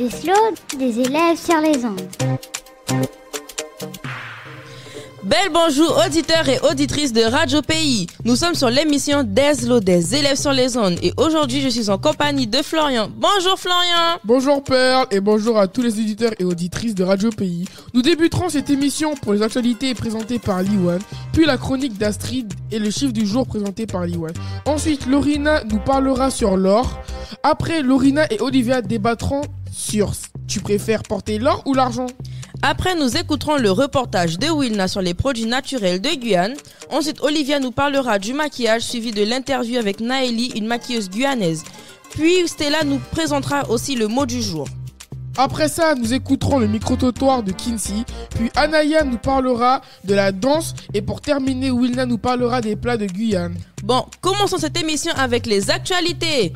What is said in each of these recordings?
des slows des élèves sur les ondes. Bel bonjour auditeurs et auditrices de Radio Pays. Nous sommes sur l'émission des slows des élèves sur les ondes et aujourd'hui je suis en compagnie de Florian. Bonjour Florian. Bonjour Perle et bonjour à tous les auditeurs et auditrices de Radio Pays. Nous débuterons cette émission pour les actualités présentées par Liwan, puis la chronique d'Astrid et le chiffre du jour présenté par Liwan. Ensuite, Lorina nous parlera sur l'or. Après, Lorina et Olivia débattront sur tu préfères porter l'or ou l'argent. Après, nous écouterons le reportage de Wilna sur les produits naturels de Guyane. Ensuite, Olivia nous parlera du maquillage suivi de l'interview avec Naëli, une maquilleuse guyanaise. Puis Stella nous présentera aussi le mot du jour. Après ça, nous écouterons le micro-trottoir de Kinsey. Puis Anaya nous parlera de la danse. Et pour terminer, Wilna nous parlera des plats de Guyane. Bon, commençons cette émission avec les actualités.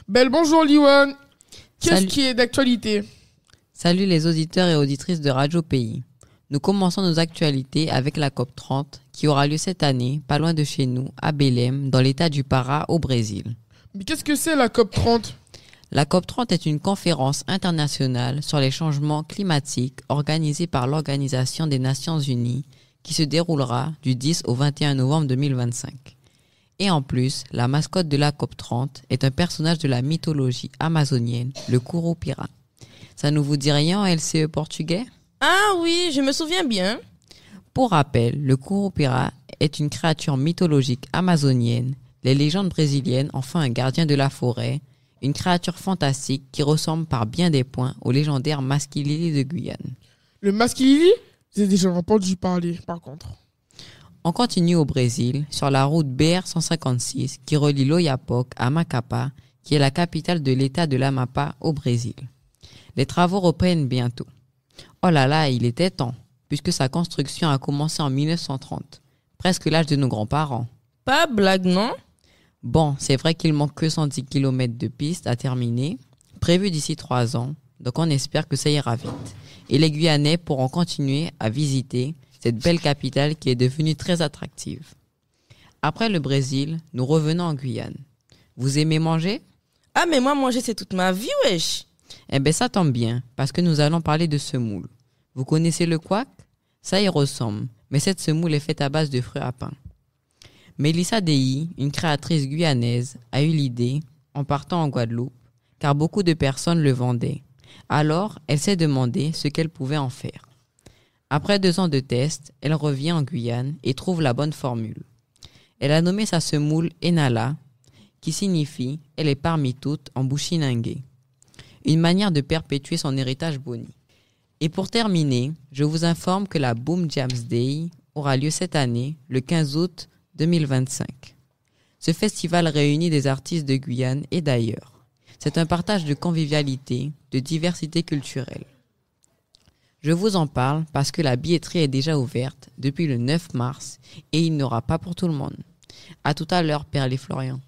Belle bonjour Liwan. Qu'est-ce Salut. qui est d'actualité? Salut les auditeurs et auditrices de Radio Pays. Nous commençons nos actualités avec la COP30 qui aura lieu cette année, pas loin de chez nous, à Belém, dans l'état du Pará, au Brésil. Mais qu'est-ce que c'est la COP30? La COP30 est une conférence internationale sur les changements climatiques organisée par l'Organisation des Nations Unies qui se déroulera du 10 au 21 novembre 2025. Et en plus, la mascotte de la COP30 est un personnage de la mythologie amazonienne, le Curupira. Ça ne vous dit rien en LCE portugais? Ah oui, je me souviens bien. Pour rappel, le Curupira est une créature mythologique amazonienne. Les légendes brésiliennes en font un gardien de la forêt, une créature fantastique qui ressemble par bien des points au légendaire Masquilili de Guyane. Le Masquilili? J'ai déjà entendu parler par contre. On continue au Brésil, sur la route BR-156 qui relie l'Oiapoque à Macapá, qui est la capitale de l'état de l'Amapá au Brésil. Les travaux reprennent bientôt. Oh là là, il était temps, puisque sa construction a commencé en 1930, presque l'âge de nos grands-parents. Pas blague, non? Bon, c'est vrai qu'il manque que 110 km de piste à terminer, prévu d'ici 3 ans, donc on espère que ça ira vite. Et les Guyanais pourront continuer à visiter cette belle capitale qui est devenue très attractive. Après le Brésil, nous revenons en Guyane. Vous aimez manger? Ah mais moi manger c'est toute ma vie, wesh. Eh ben ça tombe bien, parce que nous allons parler de semoule. Vous connaissez le couac? Ça y ressemble, mais cette semoule est faite à base de fruits à pain. Mélissa Dehi, une créatrice guyanaise, a eu l'idée, en partant en Guadeloupe, car beaucoup de personnes le vendaient. Alors, elle s'est demandé ce qu'elle pouvait en faire. Après 2 ans de tests, elle revient en Guyane et trouve la bonne formule. Elle a nommé sa semoule Enala, qui signifie « elle est parmi toutes » en bushinangue, une manière de perpétuer son héritage boni. Et pour terminer, je vous informe que la Boom Jams Day aura lieu cette année, le 15 août 2025. Ce festival réunit des artistes de Guyane et d'ailleurs. C'est un partage de convivialité, de diversité culturelle. Je vous en parle parce que la billetterie est déjà ouverte depuis le 9 mars et il n'y aura pas pour tout le monde. À tout à l'heure, Perle et Florian.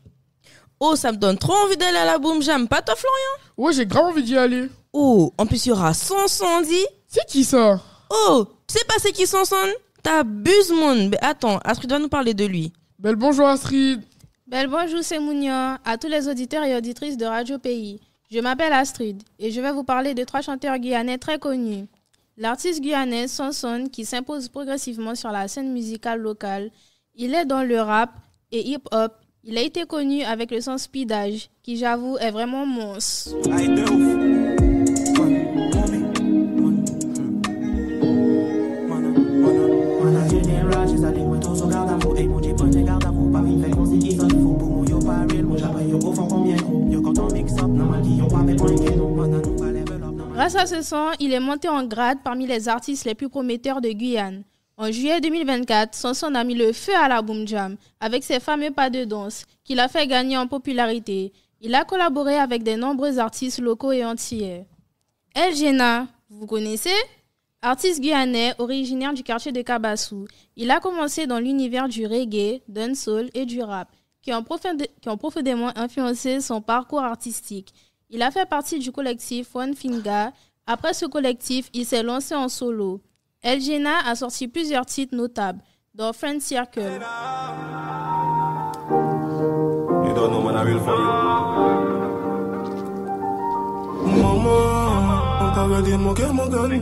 Oh, ça me donne trop envie d'aller à la Boom Jam, pas toi Florian? Ouais, j'ai grave envie d'y aller. Oh, en plus il y aura Sanson dit. C'est qui ça? Oh, tu sais pas c'est qui Sanson? T'abuses monde. Mais attends, Astrid doit nous parler de lui. Belle bonjour Astrid. Belle bonjour, c'est Mounion, à tous les auditeurs et auditrices de Radio Pays. Je m'appelle Astrid et je vais vous parler de 3 chanteurs guyanais très connus. L'artiste guyanais Sanson qui s'impose progressivement sur la scène musicale locale. Il est dans le rap et hip-hop. Il a été connu avec le son Speedage, qui j'avoue est vraiment monstre. Grâce à ce son, il est monté en grade parmi les artistes les plus prometteurs de Guyane. En juillet 2024, Sanson a mis le feu à la Boom Jam avec ses fameux pas de danse qui l'a fait gagner en popularité. Il a collaboré avec de nombreux artistes locaux et antillais. El Jena, vous connaissez? Artiste guyanais originaire du quartier de Kabassou, il a commencé dans l'univers du reggae, dancehall et du rap qui ont profondément influencé son parcours artistique. Il a fait partie du collectif One Finger. Après ce collectif, il s'est lancé en solo. El Jena a sorti plusieurs titres notables, dont Friend Circle. don't know, man, I will for you. Maman, pas regarder mon cœur, mon gun.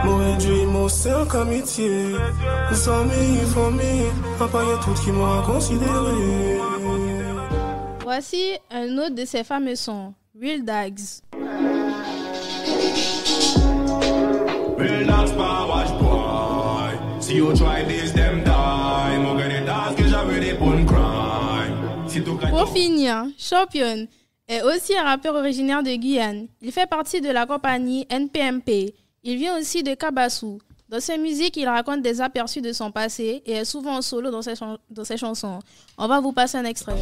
Mon Dieu, mon sein comme amitié. Amis, famille, papa, y a tout qui m'a considéré. Voici un autre de ces fameux sons, Real Dags. Real dogs, watch boy. See you try this, them die. Mon gars, les dogs que j'avais des bonnes crimes. Pour finir, Champion est aussi un rappeur originaire de Guyane. Il fait partie de la compagnie NPMP. Il vient aussi de Kabassou. Dans ses musiques, il raconte des aperçus de son passé et est souvent en solo dans ses chansons. On va vous passer un extrait.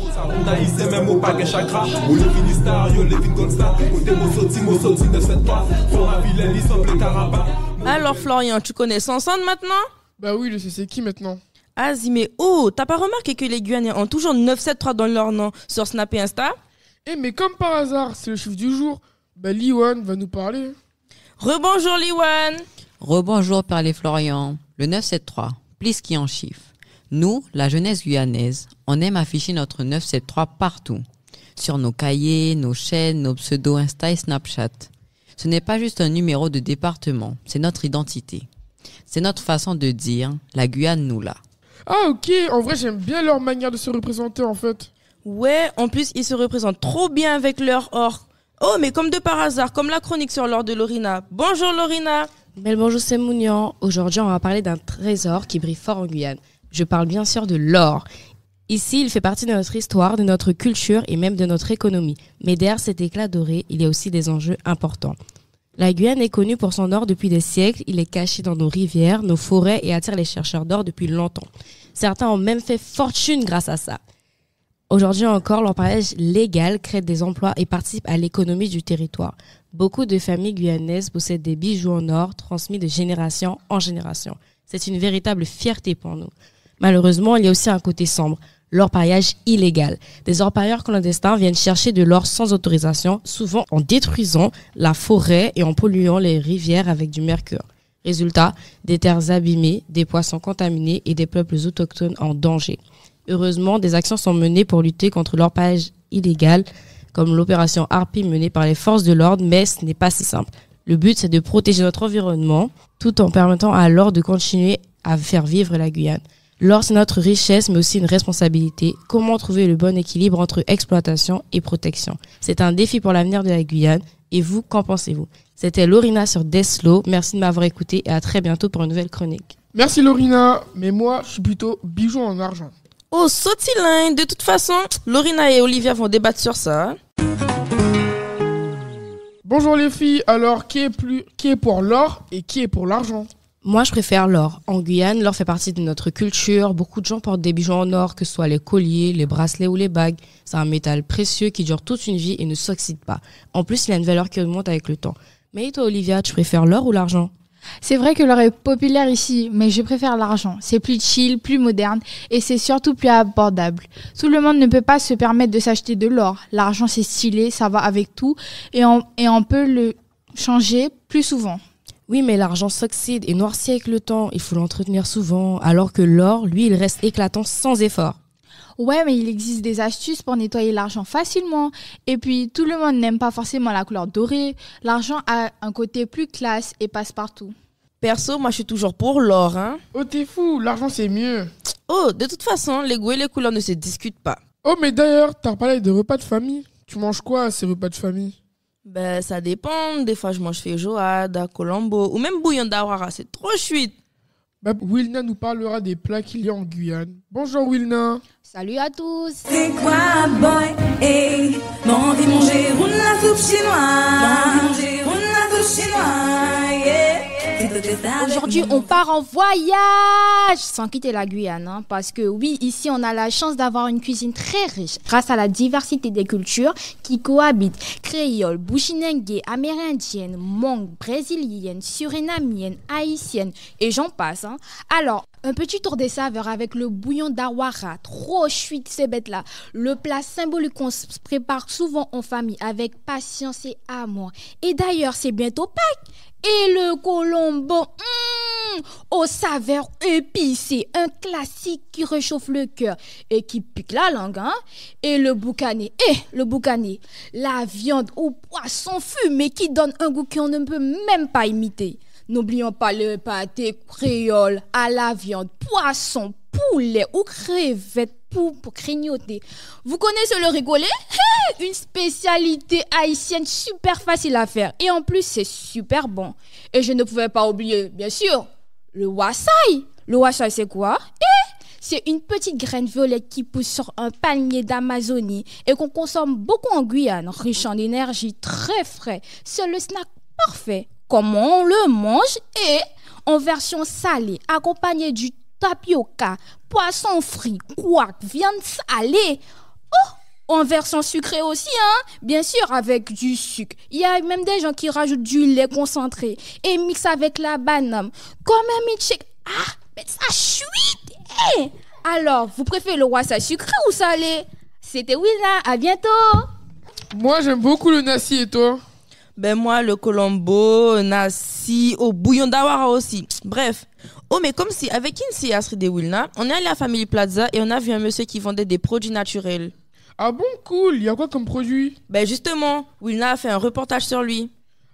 Alors Florian, tu connais Sanson maintenant? Bah oui, je sais c'est qui maintenant. Azi, mais oh, t'as pas remarqué que les Guyanais ont toujours 973 dans leur nom sur Snap et Insta? Eh mais comme par hasard, c'est le chiffre du jour. Bah Liwan va nous parler. Rebonjour Liwan. Rebonjour Perle et Florian. Le 973, plus qui en chiffre. Nous, la jeunesse guyanaise, on aime afficher notre 973 partout. Sur nos cahiers, nos chaînes, nos pseudos Insta et Snapchat. Ce n'est pas juste un numéro de département, c'est notre identité. C'est notre façon de dire « la Guyane nous l'a ». Ah ok, en vrai j'aime bien leur manière de se représenter en fait. Ouais, en plus ils se représentent trop bien avec leur or. Oh, mais comme de par hasard, comme la chronique sur l'or de Lorina. Bonjour Lorina. Belle bonjour, c'est Mounian. Aujourd'hui, on va parler d'un trésor qui brille fort en Guyane. Je parle bien sûr de l'or. Ici, il fait partie de notre histoire, de notre culture et même de notre économie. Mais derrière cet éclat doré, il y a aussi des enjeux importants. La Guyane est connue pour son or depuis des siècles. Il est caché dans nos rivières, nos forêts et attire les chercheurs d'or depuis longtemps. Certains ont même fait fortune grâce à ça. Aujourd'hui encore, l'orpaillage légal crée des emplois et participe à l'économie du territoire. Beaucoup de familles guyanaises possèdent des bijoux en or transmis de génération en génération. C'est une véritable fierté pour nous. Malheureusement, il y a aussi un côté sombre, l'orpaillage illégal. Des orpailleurs clandestins viennent chercher de l'or sans autorisation, souvent en détruisant la forêt et en polluant les rivières avec du mercure. Résultat, des terres abîmées, des poissons contaminés et des peuples autochtones en danger. Heureusement, des actions sont menées pour lutter contre l'orpaillage illégal, comme l'opération Harpie menée par les forces de l'ordre, mais ce n'est pas si simple. Le but, c'est de protéger notre environnement, tout en permettant à l'or de continuer à faire vivre la Guyane. L'or, c'est notre richesse, mais aussi une responsabilité. Comment trouver le bon équilibre entre exploitation et protection? C'est un défi pour l'avenir de la Guyane. Et vous, qu'en pensez-vous? C'était Lorina sur Deslo. Merci de m'avoir écouté et à très bientôt pour une nouvelle chronique. Merci Lorina, mais moi, je suis plutôt bijoux en argent. Oh, sautilin. De toute façon, Lorina et Olivia vont débattre sur ça. Bonjour les filles, alors qui est pour l'or et qui est pour l'argent? Moi, je préfère l'or. En Guyane, l'or fait partie de notre culture. Beaucoup de gens portent des bijoux en or, que ce soit les colliers, les bracelets ou les bagues. C'est un métal précieux qui dure toute une vie et ne s'oxyde pas. En plus, il a une valeur qui augmente avec le temps. Mais toi, Olivia, tu préfères l'or ou l'argent? C'est vrai que l'or est populaire ici, mais je préfère l'argent. C'est plus chill, plus moderne et c'est surtout plus abordable. Tout le monde ne peut pas se permettre de s'acheter de l'or. L'argent, c'est stylé, ça va avec tout et on peut le changer plus souvent. Oui, mais l'argent s'oxyde et noircit avec le temps. Il faut l'entretenir souvent, alors que l'or, lui, il reste éclatant sans effort. Ouais, mais il existe des astuces pour nettoyer l'argent facilement. Et puis, tout le monde n'aime pas forcément la couleur dorée. L'argent a un côté plus classe et passe partout. Perso, moi je suis toujours pour l'or, hein. Oh, t'es fou, l'argent c'est mieux. Oh, de toute façon, les goûts et les couleurs ne se discutent pas. Oh, mais d'ailleurs, t'as parlé de repas de famille. Tu manges quoi à ces repas de famille? Ben, ça dépend. Des fois, je mange feijoada, colombo ou même bouillon d'awara. C'est trop chouette. Bah, Wilna nous parlera des plats qu'il y a en Guyane. Bonjour Wilna. Salut à tous. C'est quoi, boy? Hey, m'envie de manger la soupe chinoise. La soupe chinoise, yeah. Aujourd'hui, on part en voyage sans quitter la Guyane, hein, parce que oui, ici, on a la chance d'avoir une cuisine très riche grâce à la diversité des cultures qui cohabitent. Créole, bushinengue, amérindienne, mongue, brésilienne, surinamienne, haïtienne et j'en passe. Hein. Alors, Un petit tour des saveurs avec le bouillon d'awara, trop chouette ces bêtes-là. Le plat symbolique qu'on se prépare souvent en famille avec patience et amour. Et d'ailleurs, c'est bientôt Pâques. Et le colombo, aux saveurs épicées, un classique qui réchauffe le cœur et qui pique la langue, hein? Et le boucané, la viande au poisson fumé qui donne un goût qu'on ne peut même pas imiter. N'oublions pas le pâté créole à la viande, poisson, poulet ou crevettes pour grignoter. Vous connaissez le rigolé? Une spécialité haïtienne super facile à faire. Et en plus, c'est super bon. Et je ne pouvais pas oublier, bien sûr, le wassaï. Le wassaï, c'est quoi? C'est une petite graine violette qui pousse sur un palmier d'Amazonie et qu'on consomme beaucoup en Guyane, riche en énergie, très frais. C'est le snack parfait. Comment on le mange? Et en version salée, accompagné du tapioca, poisson frit, couac, viande salée. Oh, en version sucrée aussi, hein? Bien sûr, avec du sucre. Il y a même des gens qui rajoutent du lait concentré et mixent avec la banane. Comme un milkshake. Ah, mais ça chouette! Alors, vous préférez le wassaï sucré ou salé? C'était Wilna, à bientôt! Moi, j'aime beaucoup le nasi, et toi? Ben moi, le colombo, nasi, au bouillon d'awara aussi. Bref. Oh, mais comme si, avec Insi et Astrid et Wilna, on est allé à Family Plaza et on a vu un monsieur qui vendait des produits naturels. Ah bon, cool. Il y a quoi comme produit? Ben justement, Wilna a fait un reportage sur lui.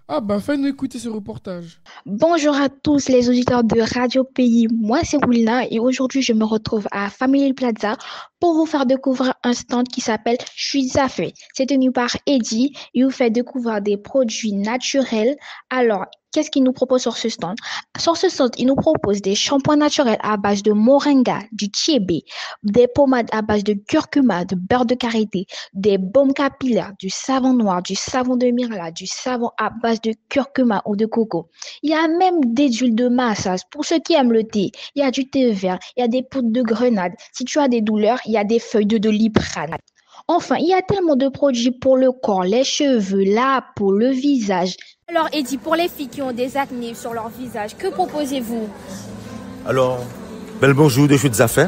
Ah bah, fais-nous écouter ce reportage. Bonjour à tous les auditeurs de Radio Pays, moi c'est Wilna et aujourd'hui je me retrouve à Family Plaza pour vous faire découvrir un stand qui s'appelle Je suis Zafé. C'est tenu par Eddie, il vous fait découvrir des produits naturels. Alors, qu'est-ce qu'il nous propose sur ce stand? Sur ce stand, il nous propose des shampoings naturels à base de moringa, du tchébé, des pommades à base de curcuma, de beurre de karité, des baumes capillaires, du savon noir, du savon de Myrla, du savon à base de curcuma ou de coco. Il y a même des huiles de massage pour ceux qui aiment le thé. Il y a du thé vert, il y a des poudres de grenade. Si tu as des douleurs, il y a des feuilles de doliprane. Enfin, il y a tellement de produits pour le corps, les cheveux, la peau, le visage. Alors Eddie, pour les filles qui ont des acnés sur leur visage, que proposez-vous? Alors, bel bonjour de Zafé.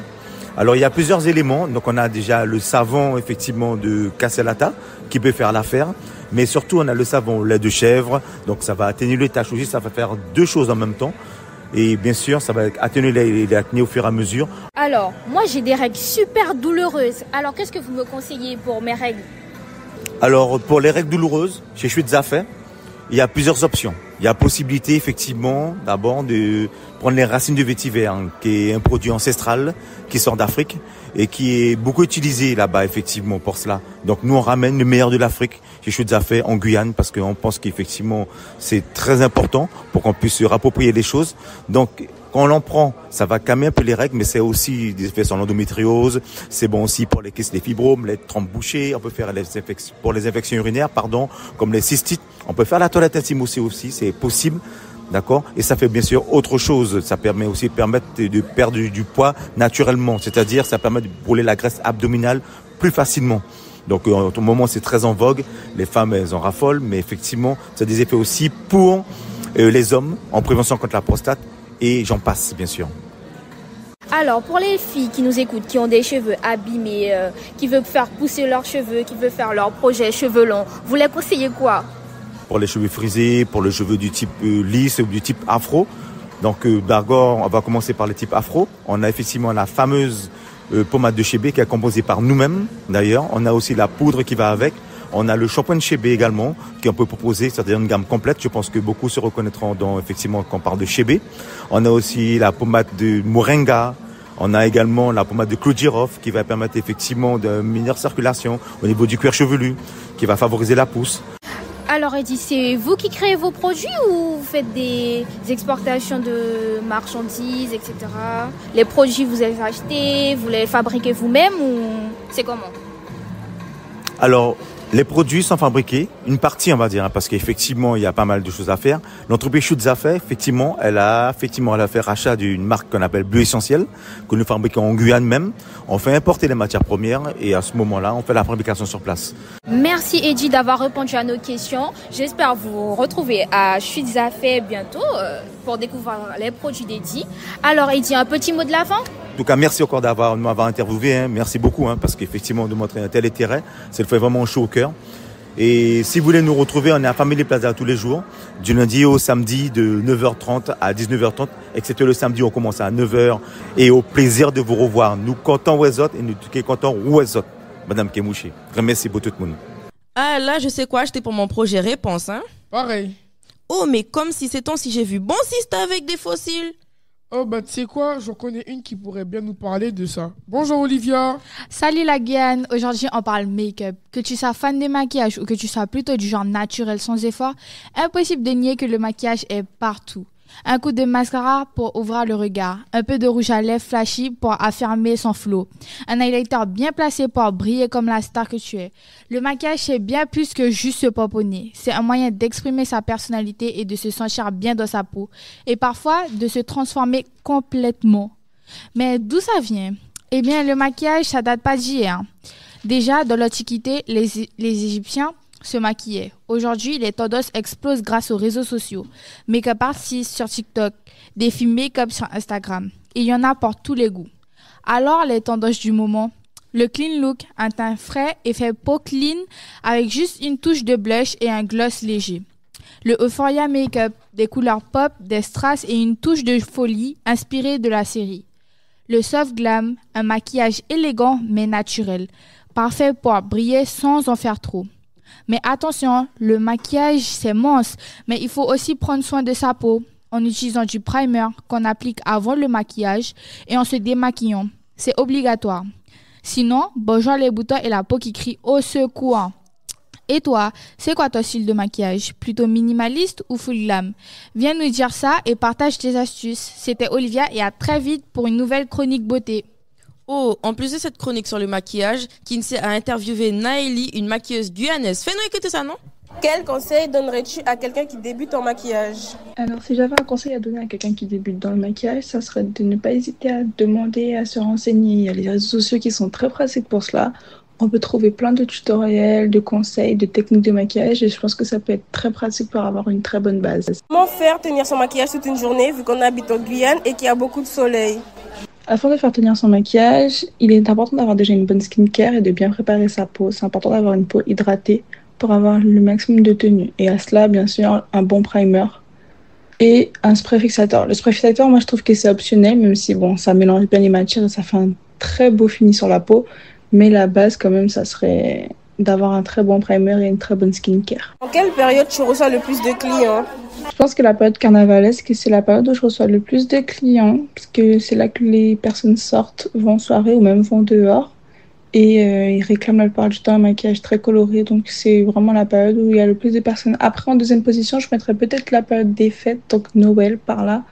Alors il y a plusieurs éléments. Donc on a déjà le savon effectivement de Castellata qui peut faire l'affaire. Mais surtout on a le savon au lait de chèvre. Donc ça va atténuer les taches aussi, ça va faire deux choses en même temps. Et bien sûr, ça va atténuer les acnés au fur et à mesure. Alors, moi j'ai des règles super douloureuses. Alors qu'est-ce que vous me conseillez pour mes règles? Alors pour les règles douloureuses, chez Zafé, il y a plusieurs options. Il y a possibilité effectivement d'abord de prendre les racines de vétiver, qui est un produit ancestral qui sort d'Afrique et qui est beaucoup utilisé là-bas effectivement pour cela. Donc nous on ramène le meilleur de l'Afrique chez Zafé en Guyane parce qu'on pense qu'effectivement c'est très important pour qu'on puisse se rapproprier les choses. Donc quand on l'en prend, ça va calmer un peu les règles, mais c'est aussi des effets sur l'endométriose. C'est bon aussi pour les fibromes, les trompes bouchées. On peut faire pour les infections urinaires, comme les cystites. On peut faire la toilette intime aussi, c'est possible. D'accord? Et ça fait bien sûr autre chose. Ça permet aussi de perdre du poids naturellement. C'est-à-dire, ça permet de brûler la graisse abdominale plus facilement. Donc, au moment, c'est très en vogue. Les femmes, elles en raffolent. Mais effectivement, ça a des effets aussi pour les hommes en prévention contre la prostate. Et j'en passe, bien sûr. Alors, pour les filles qui nous écoutent, qui ont des cheveux abîmés, qui veulent faire pousser leurs cheveux, qui veulent faire leur projet cheveux longs, vous les conseillez quoi? Pour les cheveux frisés, pour les cheveux du type lisse ou du type afro. Donc, d'abord, on va commencer par le type afro. On a effectivement la fameuse pommade de chébé qui est composée par nous-mêmes, d'ailleurs. On a aussi la poudre qui va avec. On a le shampoing de chébé également, qu'on peut proposer, c'est-à-dire une gamme complète. Je pense que beaucoup se reconnaîtront effectivement, quand on parle de chébé. On a aussi la pommade de moringa. On a également la pommade de clou de girofle qui va permettre effectivement de meilleure circulation au niveau du cuir chevelu, qui va favoriser la pousse. Alors Eddie, c'est vous qui créez vos produits ou vous faites des exportations de marchandises, etc. Les produits, vous les achetez, vous les fabriquez vous-même ou c'est comment? Alors, les produits sont fabriqués une partie, on va dire, hein, parce qu'effectivement, il y a pas mal de choses à faire. L'entreprise Chutes Zafé, effectivement, elle a fait rachat d'une marque qu'on appelle Bleu Essentiel, que nous fabriquons en Guyane même. On fait importer les matières premières et à ce moment-là, on fait la fabrication sur place. Merci Eddy d'avoir répondu à nos questions. J'espère vous retrouver à Chutes Zafé bientôt pour découvrir les produits d'Eddy. Alors Eddy, un petit mot de la fin? En tout cas, merci encore de m'avoir interviewé. Hein. Merci beaucoup, hein, parce qu'effectivement, de montrer un tel intérêt, ça le fait vraiment chaud au cœur. Et si vous voulez nous retrouver, on est à Family Plaza tous les jours, du lundi au samedi de 9h30 à 19h30, excepté le samedi, on commence à 9h. Et au plaisir de vous revoir. Nous comptons Ouezot et nous comptons Ouezot, Madame Kemouchi. Merci pour tout le monde. Ah là, je sais quoi acheter pour mon projet Réponse, hein? Pareil. Oh, mais comme si ces temps-ci j'ai vu bon si avec des fossiles. Oh bah tu sais quoi, j'en connais une qui pourrait bien nous parler de ça. Bonjour Olivia. Salut la Guyane, aujourd'hui on parle make-up. Que tu sois fan de maquillage ou que tu sois plutôt du genre naturel sans effort, impossible de nier que le maquillage est partout. Un coup de mascara pour ouvrir le regard, un peu de rouge à lèvres flashy pour affirmer son flow, un highlighter bien placé pour briller comme la star que tu es. Le maquillage c'est bien plus que juste se pomponner, c'est un moyen d'exprimer sa personnalité et de se sentir bien dans sa peau et parfois de se transformer complètement. Mais d'où ça vient? Eh bien le maquillage ça date pas d'hier. Déjà dans l'Antiquité, les Égyptiens se maquillaient. Aujourd'hui, les tendances explosent grâce aux réseaux sociaux. Make-up artistes sur TikTok, défis make-up sur Instagram. Il y en a pour tous les goûts. Alors, les tendances du moment, le clean look, un teint frais et fait peau clean avec juste une touche de blush et un gloss léger. Le Euphoria Make-up, des couleurs pop, des strass et une touche de folie inspirée de la série. Le soft glam, un maquillage élégant mais naturel, parfait pour briller sans en faire trop. Mais attention, le maquillage c'est mince, mais il faut aussi prendre soin de sa peau en utilisant du primer qu'on applique avant le maquillage et en se démaquillant. C'est obligatoire. Sinon, bonjour les boutons et la peau qui crie au secours. Et toi, c'est quoi ton style de maquillage? Plutôt minimaliste ou full glam? Viens nous dire ça et partage tes astuces. C'était Olivia et à très vite pour une nouvelle chronique beauté. Oh, en plus de cette chronique sur le maquillage, Kinsey a interviewé Naëli, une maquilleuse guyanaise. Fais-nous écouter ça, non? Quel conseil donnerais-tu à quelqu'un qui débute en maquillage? Alors, si j'avais un conseil à donner à quelqu'un qui débute dans le maquillage, ça serait de ne pas hésiter à demander, à se renseigner. Il y a les réseaux sociaux qui sont très pratiques pour cela. On peut trouver plein de tutoriels, de conseils, de techniques de maquillage et je pense que ça peut être très pratique pour avoir une très bonne base. Comment faire tenir son maquillage toute une journée vu qu'on habite en Guyane et qu'il y a beaucoup de soleil? Afin de faire tenir son maquillage, il est important d'avoir déjà une bonne skincare et de bien préparer sa peau. C'est important d'avoir une peau hydratée pour avoir le maximum de tenue. Et à cela, bien sûr, un bon primer et un spray fixateur. Le spray fixateur, moi, je trouve que c'est optionnel, même si bon, ça mélange bien les matières et ça fait un très beau fini sur la peau. Mais la base, quand même, ça serait d'avoir un très bon primer et une très bonne skincare. En quelle période tu reçois le plus de clients? Je pense que la période carnavalesque, c'est la période où je reçois le plus de clients, parce que c'est là que les personnes sortent, vont en soirée ou même vont dehors. Et ils réclament la plupart du temps un maquillage très coloré, donc c'est vraiment la période où il y a le plus de personnes. Après, en deuxième position, je mettrais peut-être la période des fêtes, donc Noël par là,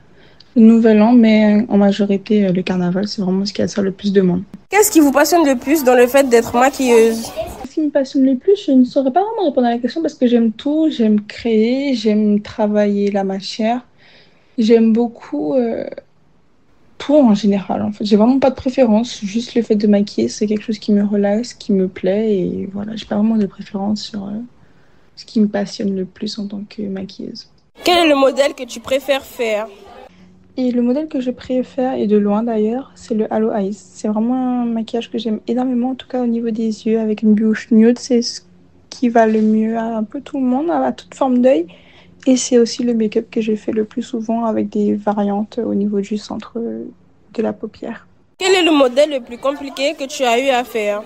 le Nouvel An, mais en majorité, le carnaval, c'est vraiment ce qui attire le plus de monde. Qu'est-ce qui vous passionne le plus dans le fait d'être maquilleuse? Ce qui me passionne le plus, je ne saurais pas vraiment répondre à la question parce que j'aime tout, j'aime créer, j'aime travailler la matière, j'aime beaucoup tout en général. En fait, j'ai vraiment pas de préférence, juste le fait de maquiller, c'est quelque chose qui me relaxe, qui me plaît et voilà, j'ai pas vraiment de préférence sur ce qui me passionne le plus en tant que maquilleuse. Quel est le modèle que tu préfères faire? Et le modèle que je préfère, et de loin d'ailleurs, c'est le Halo Eyes. C'est vraiment un maquillage que j'aime énormément, en tout cas au niveau des yeux, avec une bouche nude. C'est ce qui va le mieux à un peu tout le monde, à toute forme d'œil. Et c'est aussi le make-up que j'ai fait le plus souvent avec des variantes au niveau du centre de la paupière. Quel est le modèle le plus compliqué que tu as eu à faire?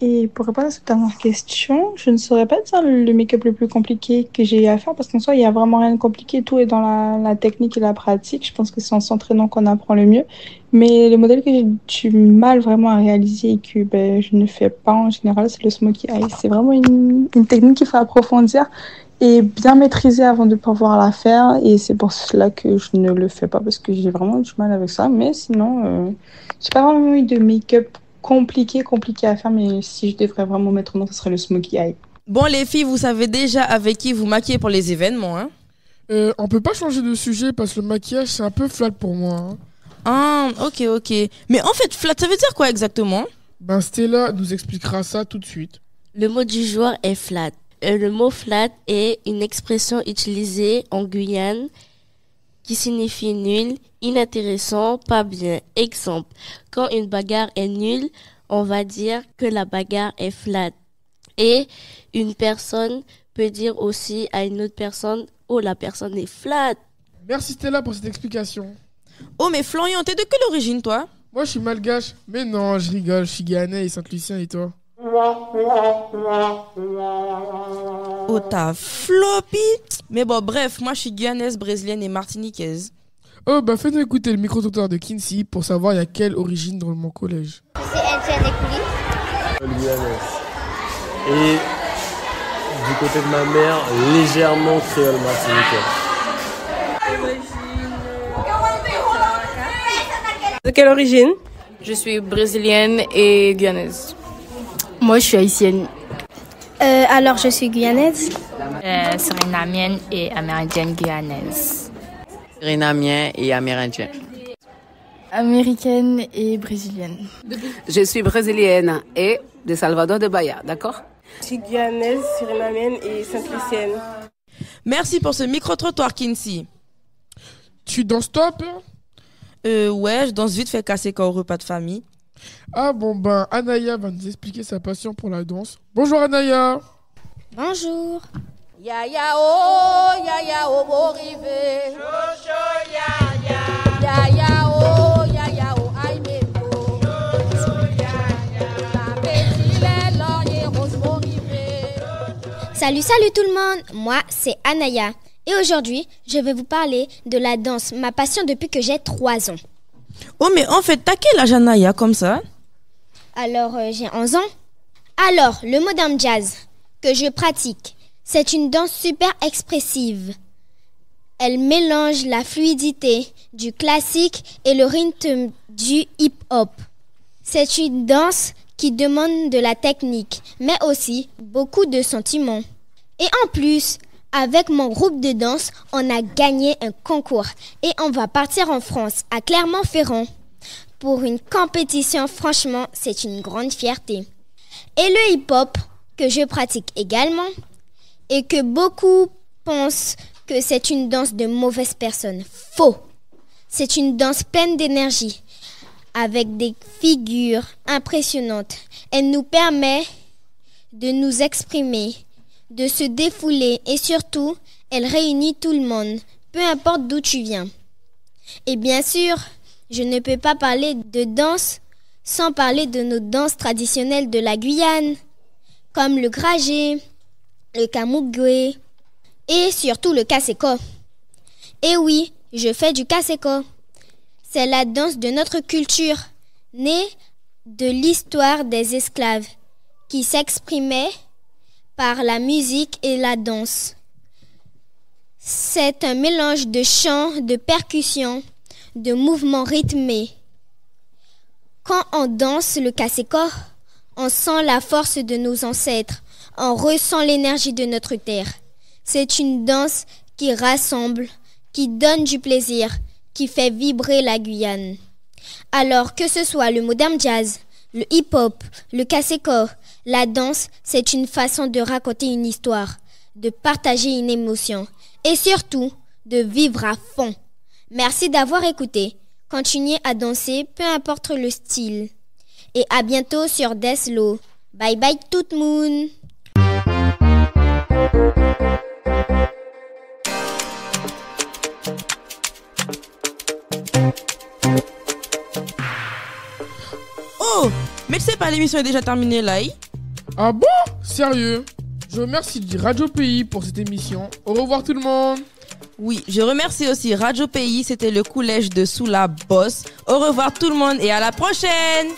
Et pour répondre à cette dernière question, je ne saurais pas dire le make-up le plus compliqué que j'ai eu à faire parce qu'en soi, il n'y a vraiment rien de compliqué. Tout est dans la technique et la pratique. Je pense que c'est en s'entraînant qu'on apprend le mieux. Mais le modèle que j'ai du mal vraiment à réaliser et que je ne fais pas en général, c'est le smokey eye. C'est vraiment une technique qu'il faut approfondir et bien maîtriser avant de pouvoir la faire. Et c'est pour cela que je ne le fais pas parce que j'ai vraiment du mal avec ça. Mais sinon, j'ai pas vraiment eu de make-up compliqué à faire, mais si je devrais vraiment mettre un nom, ce serait le smokey eye. Bon, les filles, vous savez déjà avec qui vous maquillez pour les événements, hein? On peut pas changer de sujet parce que le maquillage, c'est un peu flat pour moi. Hein. Ah, ok. Mais en fait, flat, ça veut dire quoi exactement? Ben, Stella nous expliquera ça tout de suite. Le mot du jour est flat. Le mot flat est une expression utilisée en Guyane qui signifie nul, inintéressant, pas bien. Exemple, quand une bagarre est nulle, on va dire que la bagarre est flat. Et une personne peut dire aussi à une autre personne, oh, la personne est flat. Merci Stella pour cette explication. Oh, mais Florian, t'es de quelle origine, toi? Moi, je suis malgache. Mais non, je rigole, je suis guyanais et Saint-Lucien, et toi? Oh, t'as floppy. Mais bon, bref, moi, je suis guyanaise, brésilienne et martiniquaise. Oh, bah fais-nous écouter le micro-trottoir de Kinsey pour savoir il y a quelle origine dans mon collège. C'est Etienne Ekouli. Guyanaise. Et du côté de ma mère, légèrement créole martiniquais. De quelle origine? Je suis brésilienne et guyanaise. Moi, je suis haïtienne. Alors, je suis guyanaise. Surinamienne et amérindienne guyanaise. Surinamien et amérindien. Américaine et brésilienne. Je suis brésilienne et de Salvador de Bahia, d'accord? Je suis guyanaise, surinamienne et saint-lucienne. Merci pour ce micro-trottoir, Kinsey. Tu danses toi un peu? Ouais, je danse vite fait casser quand au repas de famille. Ah bon, ben Anaya va nous expliquer sa passion pour la danse. Bonjour Anaya. Bonjour. Ya ya oh bo rive. Jojo ya oh ay meko. Jojo ya la petite l'ornier rose bo rive. Salut tout le monde. Moi, c'est Anaya. Et aujourd'hui, je vais vous parler de la danse, ma passion depuis que j'ai 3 ans. Oh, mais en fait, t'as quel âge, Anaya, comme ça? Alors, j'ai 11 ans. Alors, le modern jazz que je pratique, c'est une danse super expressive. Elle mélange la fluidité du classique et le rythme du hip-hop. C'est une danse qui demande de la technique, mais aussi beaucoup de sentiments. Et en plus, avec mon groupe de danse, on a gagné un concours et on va partir en France, à Clermont-Ferrand, pour une compétition. Franchement, c'est une grande fierté. Et le hip-hop, que je pratique également, et que beaucoup pensent que c'est une danse de mauvaises personnes. Faux! C'est une danse pleine d'énergie, avec des figures impressionnantes. Elle nous permet de nous exprimer, de se défouler et surtout, elle réunit tout le monde, peu importe d'où tu viens. Et bien sûr, je ne peux pas parler de danse sans parler de nos danses traditionnelles de la Guyane, comme le gragé, le kamougoué et surtout le kaseko. Et oui, je fais du kaseko. C'est la danse de notre culture, née de l'histoire des esclaves, qui s'exprimaient par la musique et la danse. C'est un mélange de chants, de percussions, de mouvements rythmés. Quand on danse le kaseko, on sent la force de nos ancêtres, on ressent l'énergie de notre terre. C'est une danse qui rassemble, qui donne du plaisir, qui fait vibrer la Guyane. Alors que ce soit le modern jazz, le hip-hop, le kaseko, la danse, c'est une façon de raconter une histoire, de partager une émotion et surtout de vivre à fond. Merci d'avoir écouté. Continuez à danser, peu importe le style. Et à bientôt sur Deslo. Bye bye tout le monde. Oh, mais tu sais pas, l'émission est déjà terminée là. Ah bon? Sérieux? Je remercie Radio Pays pour cette émission. Au revoir tout le monde. Oui, je remercie aussi Radio Pays, c'était le collège de Soula Boss. Au revoir tout le monde et à la prochaine.